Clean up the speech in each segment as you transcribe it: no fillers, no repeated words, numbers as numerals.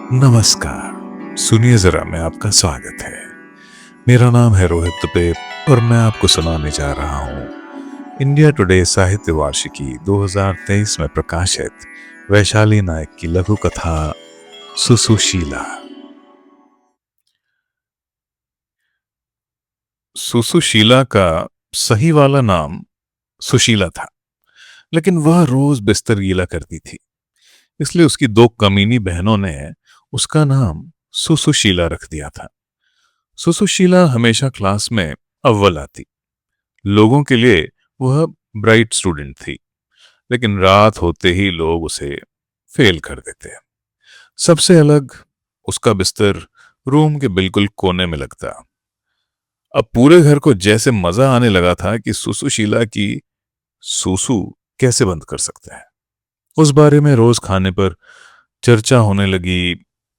नमस्कार। सुनिए जरा, मैं आपका स्वागत है। मेरा नाम है रोहित दुबे और मैं आपको सुनाने जा रहा हूँ इंडिया टुडे साहित्य वार्षिकी 2023 में प्रकाशित वैशाली नायक की लघु कथा सुसुशीला। सुसुशीला का सही वाला नाम सुशीला था, लेकिन वह रोज बिस्तर गीला करती थी, इसलिए उसकी दो कमीनी बहनों ने उसका नाम सुसुशीला रख दिया था। सुसुशीला हमेशा क्लास में अव्वल आती। लोगों के लिए वह ब्राइट स्टूडेंट थी, लेकिन रात होते ही लोग उसे फेल कर देते। सबसे अलग उसका बिस्तर रूम के बिल्कुल कोने में लगता। अब पूरे घर को जैसे मजा आने लगा था कि सुसुशीला की सुसु कैसे बंद कर सकते हैं। उस बारे में रोज खाने पर चर्चा होने लगी।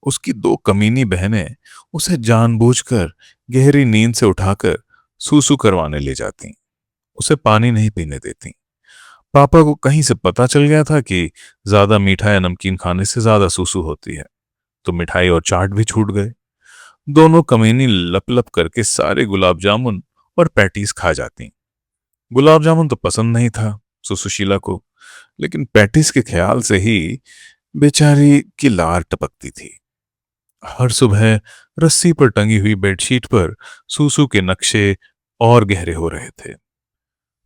उसकी दो कमीनी बहनें उसे जानबूझकर गहरी नींद से उठाकर सूसू करवाने ले जाती, उसे पानी नहीं पीने देती। पापा को कहीं से पता चल गया था कि ज्यादा मीठा या नमकीन खाने से ज्यादा सूसू होती है, तो मिठाई और चाट भी छूट गए। दोनों कमीनी लप लप करके सारे गुलाब जामुन और पैटीज खा जाती। गुलाब जामुन तो पसंद नहीं था सुसुशीला को, लेकिन पैटीज के ख्याल से ही बेचारी की लार टपकती थी। हर सुबह रस्सी पर टंगी हुई बेडशीट पर सूसू के नक्शे और गहरे हो रहे थे।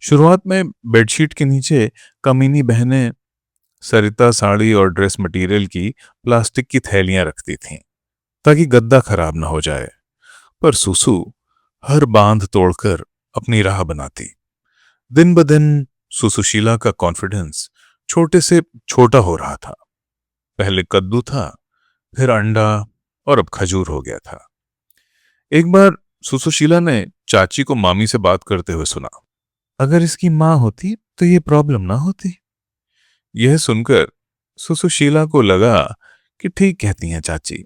शुरुआत में बेडशीट के नीचे कमीनी बहनें सरिता साड़ी और ड्रेस मटेरियल की प्लास्टिक की थैलियां रखती थीं, ताकि गद्दा खराब न हो जाए। पर सुसु हर बांध तोड़कर अपनी राह बनाती। दिन ब दिन सुसुशीला का कॉन्फिडेंस छोटे से छोटा हो रहा था। पहले कद्दू था, फिर अंडा और अब खजूर हो गया था। एक बार सुसुशीला ने चाची को मामी से बात करते हुए सुना, अगर इसकी मां होती तो ये प्रॉब्लम ना होती। यह सुनकर सुसुशीला को लगा कि ठीक कहती हैं चाची।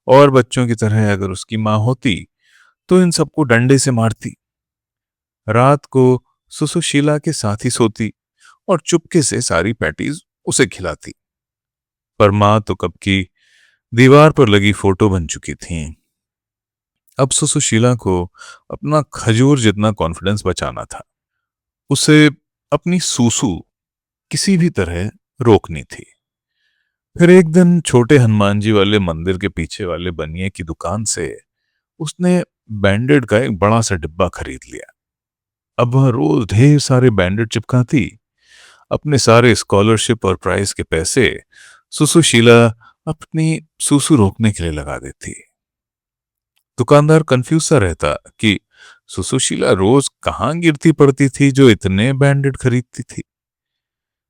और बच्चों की तरह अगर उसकी मां होती तो इन सबको डंडे से मारती। रात को सुसुशीला के साथ ही सोती और चुपके से सारी पैटीज उसे खिलाती। पर मां तो कब की दीवार पर लगी फोटो बन चुकी थी। अब सुसुशीला को अपना खजूर जितना कॉन्फिडेंस बचाना था। उसे अपनी सूसू किसी भी तरह रोकनी थी। फिर एक दिन छोटे हनुमान जी वाले मंदिर के पीछे वाले बनिए की दुकान से उसने बैंडेड का एक बड़ा सा डिब्बा खरीद लिया। अब वह रोज ढेर सारे बैंडेड चिपकाती। अपने सारे स्कॉलरशिप और प्राइज के पैसे सुसुशीला अपनी सूसू रोकने के लिए लगा देती। दुकानदार कंफ्यूज सा रहता कि सुसुशीला रोज कहां गिरती पड़ती थी जो इतने बैंडेड खरीदती थी।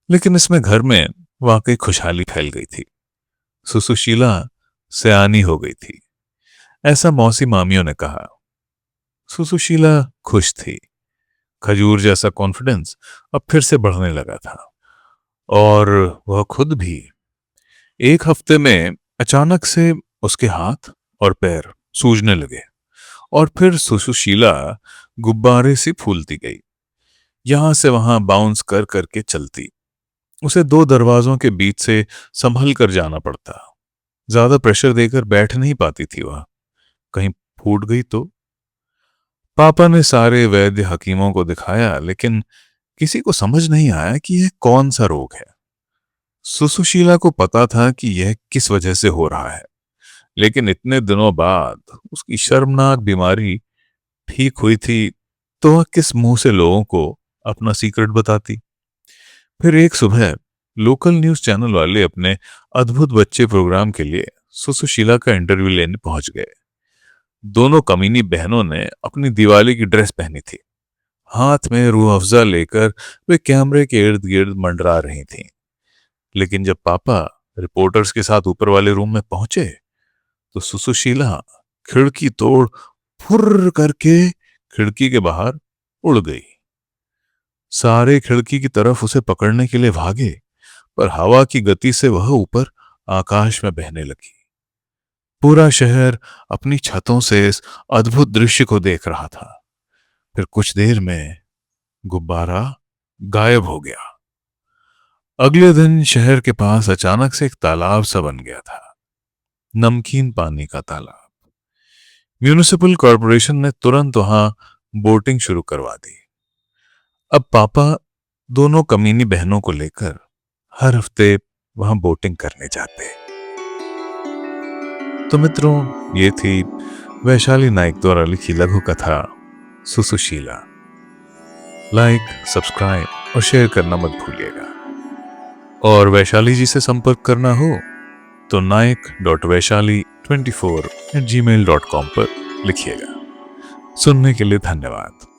लेकिन इसमें घर में वाकई खुशहाली फैल गई थी। सुसुशीला सयानी हो गई थी, ऐसा मौसी मामियों ने कहा। सुसुशीला खुश थी। खजूर जैसा कॉन्फिडेंस अब फिर से बढ़ने लगा था, और वह खुद भी। एक हफ्ते में अचानक से उसके हाथ और पैर सूजने लगे, और फिर सुसुशीला गुब्बारे से फूलती गई। यहां से वहां बाउंस कर करके चलती। उसे दो दरवाजों के बीच से संभल कर जाना पड़ता। ज्यादा प्रेशर देकर बैठ नहीं पाती थी वह, कहीं फूट गई तो। पापा ने सारे वैद्य हकीमों को दिखाया, लेकिन किसी को समझ नहीं आया कि यह कौन सा रोग है। सुसुशीला को पता था कि यह किस वजह से हो रहा है, लेकिन इतने दिनों बाद उसकी शर्मनाक बीमारी ठीक हुई थी, तो वह किस मुंह से लोगों को अपना सीक्रेट बताती। फिर एक सुबह लोकल न्यूज चैनल वाले अपने अद्भुत बच्चे प्रोग्राम के लिए सुसुशीला का इंटरव्यू लेने पहुंच गए। दोनों कमीनी बहनों ने अपनी दिवाली की ड्रेस पहनी थी। हाथ में रूह अफ़ज़ा लेकर वे कैमरे के इर्द गिर्द मंडरा रही थीं। लेकिन जब पापा रिपोर्टर्स के साथ ऊपर वाले रूम में पहुंचे, तो सुसुशीला खिड़की तोड़ फुर्र करके खिड़की के बाहर उड़ गई। सारे खिड़की की तरफ उसे पकड़ने के लिए भागे, पर हवा की गति से वह ऊपर आकाश में बहने लगी। पूरा शहर अपनी छतों से इस अद्भुत दृश्य को देख रहा था। फिर कुछ देर में गुब्बारा गायब हो गया। अगले दिन शहर के पास अचानक से एक तालाब सा बन गया था। नमकीन पानी का तालाब। म्यूनिसिपल कॉरपोरेशन ने तुरंत वहां बोटिंग शुरू करवा दी। अब पापा दोनों कमीनी बहनों को लेकर हर हफ्ते वहां बोटिंग करने जाते। तो मित्रों, ये थी वैशाली नाइक द्वारा लिखी लघु कथा सुसुशीला। लाइक, सब्सक्राइब और शेयर करना मत भूलिएगा। और वैशाली जी से संपर्क करना हो तो naik.vaishali24@gmail.com पर लिखिएगा। सुनने के लिए धन्यवाद।